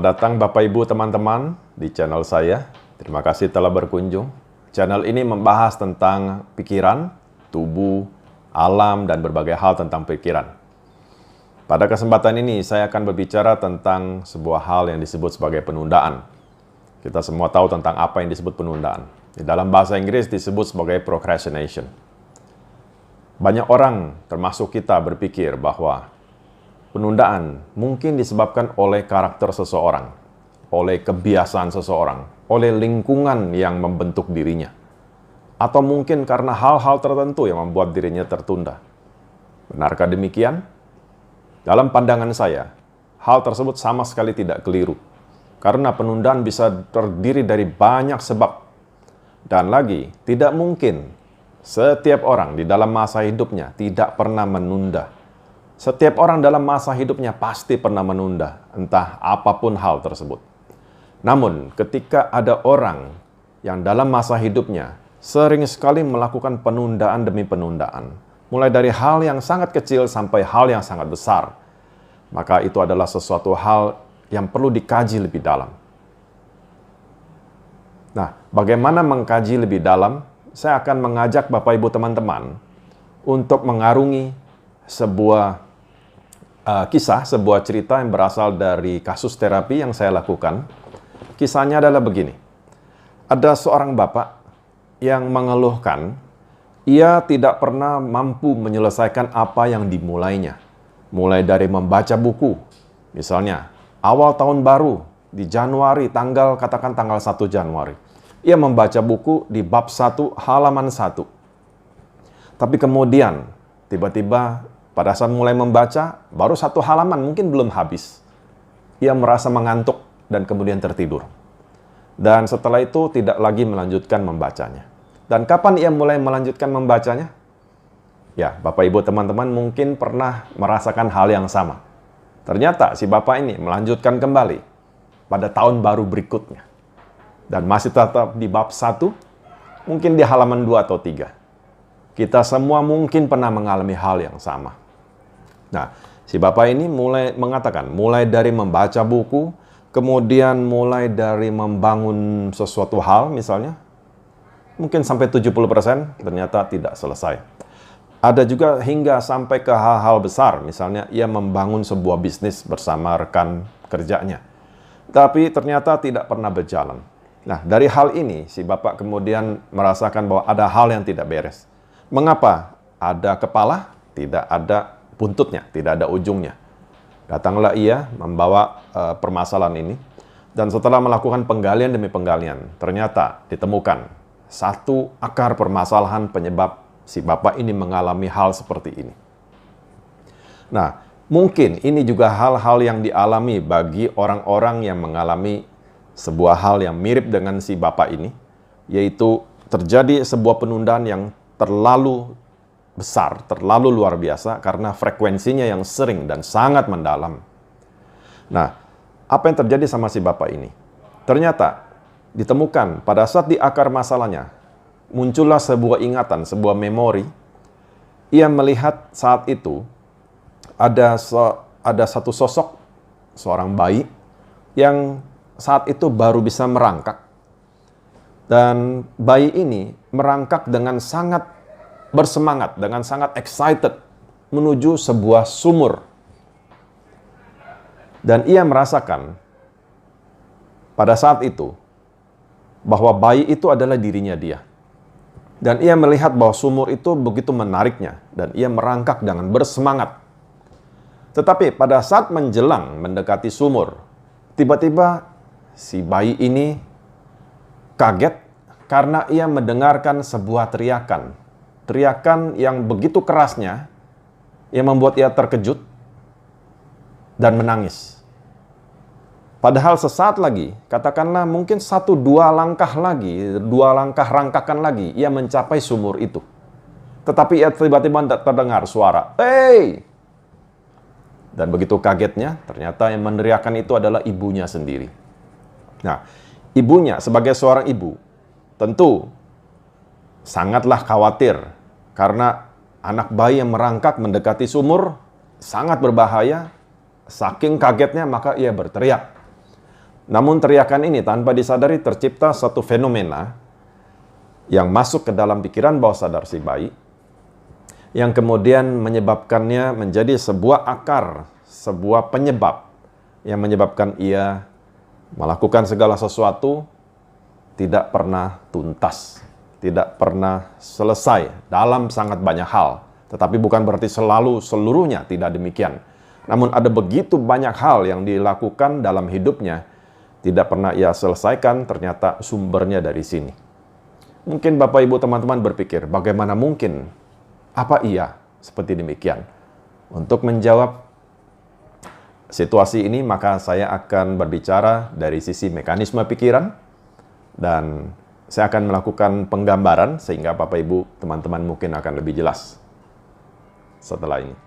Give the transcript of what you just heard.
Selamat datang Bapak Ibu teman-teman di channel saya. Terima kasih telah berkunjung. Channel ini membahas tentang pikiran, tubuh, alam, dan berbagai hal tentang pikiran. Pada kesempatan ini saya akan berbicara tentang sebuah hal yang disebut sebagai penundaan. Kita semua tahu tentang apa yang disebut penundaan. Di dalam bahasa Inggris disebut sebagai procrastination. Banyak orang, termasuk kita, berpikir bahwa penundaan mungkin disebabkan oleh karakter seseorang, oleh kebiasaan seseorang, oleh lingkungan yang membentuk dirinya, atau mungkin karena hal-hal tertentu yang membuat dirinya tertunda. Benarkah demikian? Dalam pandangan saya, hal tersebut sama sekali tidak keliru, karena penundaan bisa terdiri dari banyak sebab. Dan lagi, tidak mungkin setiap orang di dalam masa hidupnya tidak pernah menunda. Setiap orang dalam masa hidupnya pasti pernah menunda, entah apapun hal tersebut. Namun, ketika ada orang yang dalam masa hidupnya sering sekali melakukan penundaan demi penundaan, mulai dari hal yang sangat kecil sampai hal yang sangat besar, maka itu adalah sesuatu hal yang perlu dikaji lebih dalam. Nah, bagaimana mengkaji lebih dalam? Saya akan mengajak Bapak Ibu teman-teman untuk mengarungi sebuah kisah, sebuah cerita yang berasal dari kasus terapi yang saya lakukan. Kisahnya adalah begini. Ada seorang bapak yang mengeluhkan ia tidak pernah mampu menyelesaikan apa yang dimulainya. Mulai dari membaca buku, misalnya awal tahun baru di Januari, katakan tanggal 1 Januari. Ia membaca buku di bab 1 halaman 1. Tapi kemudian tiba-tiba pada saat mulai membaca, baru 1 halaman mungkin belum habis. Ia merasa mengantuk dan kemudian tertidur. Dan setelah itu tidak lagi melanjutkan membacanya. Dan kapan ia mulai melanjutkan membacanya? Ya, Bapak Ibu teman-teman mungkin pernah merasakan hal yang sama. Ternyata si Bapak ini melanjutkan kembali pada tahun baru berikutnya. Dan masih tetap di bab 1, mungkin di halaman 2 atau 3. Kita semua mungkin pernah mengalami hal yang sama. Nah, si Bapak ini mulai dari membaca buku, kemudian mulai dari membangun sesuatu hal misalnya, mungkin sampai 70% ternyata tidak selesai. Ada juga hingga sampai ke hal-hal besar, misalnya ia membangun sebuah bisnis bersama rekan kerjanya. Tapi ternyata tidak pernah berjalan. Nah, dari hal ini si Bapak kemudian merasakan bahwa ada hal yang tidak beres. Mengapa? Ada kepala, tidak ada buntutnya, tidak ada ujungnya. Datanglah ia membawa permasalahan ini, dan setelah melakukan penggalian demi penggalian, ternyata ditemukan satu akar permasalahan penyebab si Bapak ini mengalami hal seperti ini. Nah, mungkin ini juga hal-hal yang dialami bagi orang-orang yang mengalami sebuah hal yang mirip dengan si Bapak ini, yaitu terjadi sebuah penundaan yang terlalu besar, terlalu luar biasa karena frekuensinya yang sering dan sangat mendalam. Nah, apa yang terjadi sama si Bapak ini? Ternyata ditemukan pada saat di akar masalahnya, muncullah sebuah ingatan, sebuah memori. Ia melihat saat itu ada satu sosok, seorang bayi, yang saat itu baru bisa merangkak. Dan bayi ini merangkak dengan sangat bersemangat, dengan sangat excited menuju sebuah sumur. Dan ia merasakan pada saat itu bahwa bayi itu adalah dirinya dia. Dan ia melihat bahwa sumur itu begitu menariknya dan ia merangkak dengan bersemangat. Tetapi pada saat menjelang mendekati sumur, tiba-tiba si bayi ini kaget karena ia mendengarkan sebuah teriakan. Teriakan yang begitu kerasnya, yang membuat ia terkejut dan menangis. Padahal sesaat lagi, katakanlah mungkin 1-2 langkah lagi, 2 langkah rangkakan lagi, ia mencapai sumur itu. Tetapi ia tiba-tiba terdengar suara, "Hei!" Dan begitu kagetnya, ternyata yang meneriakkan itu adalah ibunya sendiri. Nah, ibunya sebagai seorang ibu, tentu sangatlah khawatir karena anak bayi yang merangkak mendekati sumur sangat berbahaya. Saking kagetnya maka ia berteriak. Namun teriakan ini tanpa disadari tercipta satu fenomena yang masuk ke dalam pikiran bawah sadar si bayi, yang kemudian menyebabkannya menjadi sebuah akar, sebuah penyebab yang menyebabkan ia melakukan segala sesuatu tidak pernah tuntas, tidak pernah selesai dalam sangat banyak hal. Tetapi bukan berarti selalu seluruhnya tidak demikian. Namun ada begitu banyak hal yang dilakukan dalam hidupnya, tidak pernah ia selesaikan, ternyata sumbernya dari sini. Mungkin Bapak Ibu teman-teman berpikir, bagaimana mungkin? Apa iya seperti demikian? Untuk menjawab situasi ini, maka saya akan berbicara dari sisi mekanisme pikiran, dan saya akan melakukan penggambaran sehingga Bapak Ibu teman-teman mungkin akan lebih jelas setelah ini.